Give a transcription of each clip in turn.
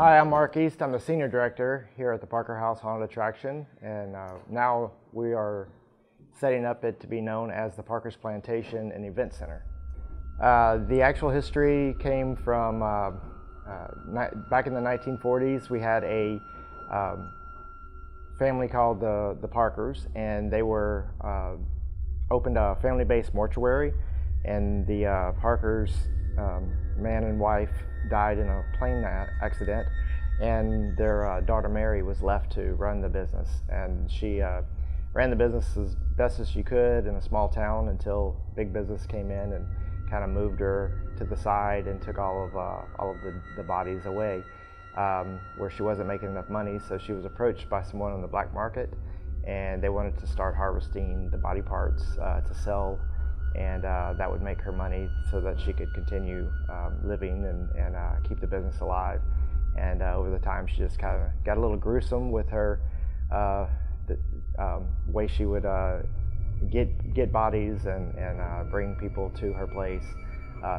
Hi, I'm Mark East. I'm the Senior Director here at the Parker House Haunted Attraction, and now we are setting up it to be known as the Parker's Plantation and Event Center. The actual history came from back in the 1940s. We had a family called the Parkers, and they were opened a family-based mortuary, and the Parkers, man and wife, died in a plane accident, and their daughter Mary was left to run the business, and she ran the business as best as she could in a small town until big business came in and kind of moved her to the side and took all of the bodies away, where she wasn't making enough money. So she was approached by someone on the black market, and they wanted to start harvesting the body parts to sell, and that would make her money so that she could continue living and keep the business alive. And over the time, she just kind of got a little gruesome with her the way she would get bodies and bring people to her place,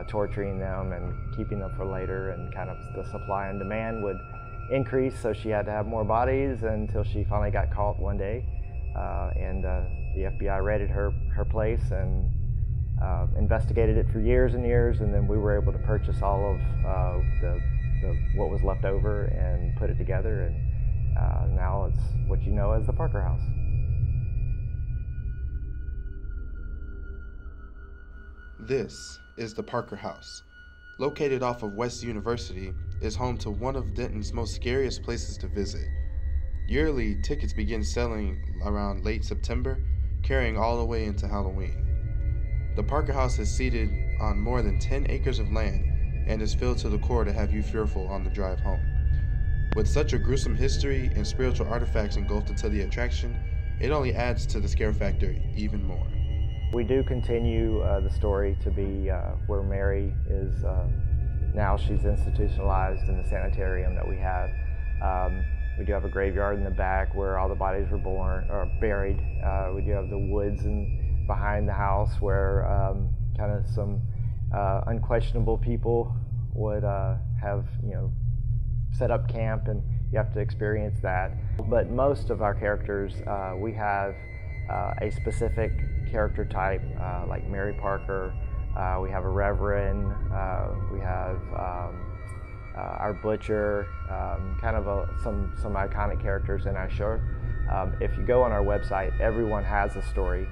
torturing them and keeping them for later, and kind of the supply and demand would increase, so she had to have more bodies until she finally got caught one day, and the FBI raided her place and investigated it for years and years, and then we were able to purchase all of what was left over and put it together, and now it's what you know as the Parker House. This is the Parker House. Located off of West University, is home to one of Denton's most scariest places to visit. Yearly, tickets begin selling around late September, carrying all the way into Halloween. The Parker House is seated on more than 10 acres of land and is filled to the core to have you fearful on the drive home. With such a gruesome history and spiritual artifacts engulfed into the attraction, it only adds to the scare factor even more. We do continue the story to be where Mary is now. She's institutionalized in the sanitarium that we have. We do have a graveyard in the back where all the bodies were buried. We do have the woods behind the house where kind of some unquestionable people would have, set up camp, and you have to experience that. But most of our characters, we have a specific character type, like Mary Parker. We have a reverend. We have our butcher. Kind of some iconic characters in our show. If you go on our website, everyone has a story,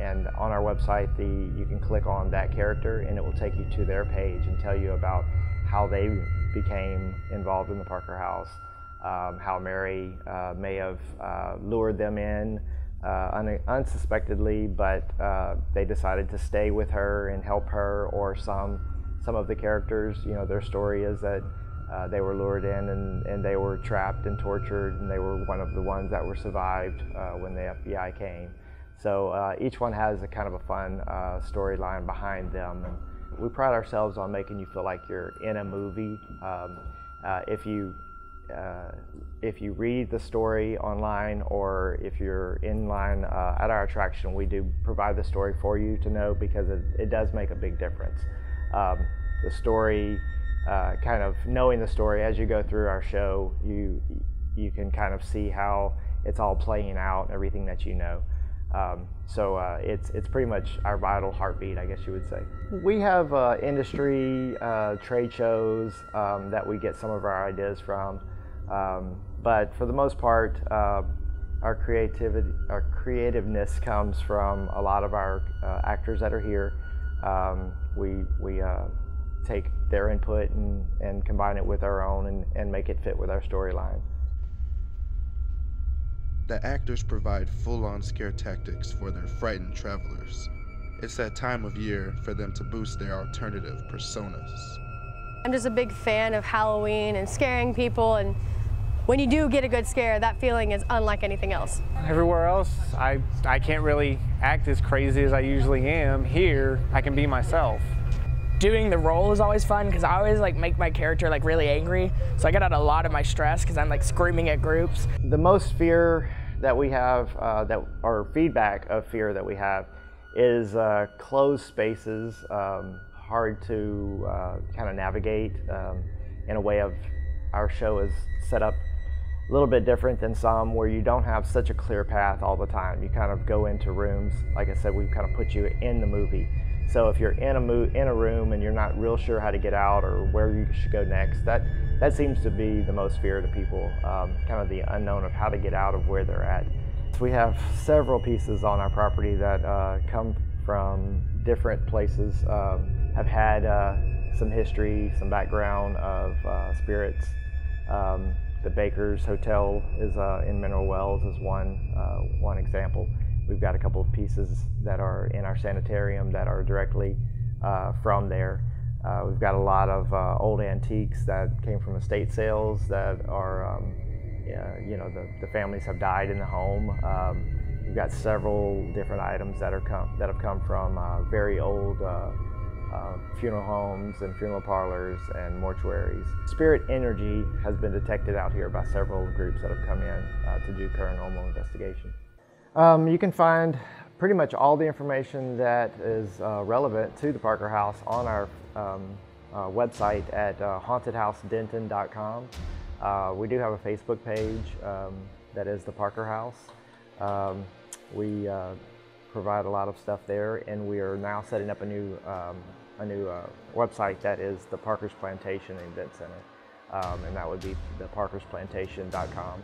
and on our website you can click on that character and it will take you to their page and tell you about how they became involved in the Parker House, how Mary may have lured them in unsuspectedly, but they decided to stay with her and help her, or some of the characters, their story is that they were lured in and they were trapped and tortured, and they were one of the ones that were survived when the FBI came. So each one has a kind of a fun storyline behind them. And we pride ourselves on making you feel like you're in a movie. If you read the story online, or if you're in line at our attraction, we do provide the story for you to know, because it does make a big difference. The story, kind of knowing the story as you go through our show, you can kind of see how it's all playing out, everything that you know. So it's pretty much our vital heartbeat, I guess you would say. We have industry trade shows that we get some of our ideas from, but for the most part, our creativeness comes from a lot of our actors that are here. We take their input and combine it with our own and make it fit with our storyline. The actors provide full-on scare tactics for their frightened travelers. It's that time of year for them to boost their alternative personas. I'm just a big fan of Halloween and scaring people, and when you do get a good scare, that feeling is unlike anything else. Everywhere else, I can't really act as crazy as I usually am. Here, I can be myself. Doing the role is always fun, because I always make my character really angry, so I get out a lot of my stress because I'm screaming at groups. The most fear that we have, or feedback of fear that we have, is closed spaces, hard to kind of navigate in a way of our show is set up a little bit different than some, where you don't have such a clear path all the time. You kind of go into rooms. Like I said, we kind of put you in the movie. So if you're in a room and you're not real sure how to get out or where you should go next, that seems to be the most fear to people, kind of the unknown of how to get out of where they're at. So we have several pieces on our property that come from different places, have had some history, some background of spirits. The Baker's Hotel is in Mineral Wells is one example. We've got a couple of pieces that are in our sanitarium that are directly from there. We've got a lot of old antiques that came from estate sales that are, you know, the families have died in the home. We've got several different items that have come from very old funeral homes and funeral parlors and mortuaries. Spirit energy has been detected out here by several groups that have come in to do paranormal investigation. You can find pretty much all the information that is relevant to the Parker House on our website at hauntedhousedenton.com. We do have a Facebook page that is the Parker House. We provide a lot of stuff there, and we are now setting up a new website that is the Parker's Plantation Event Center, and that would be the parkersplantation.com.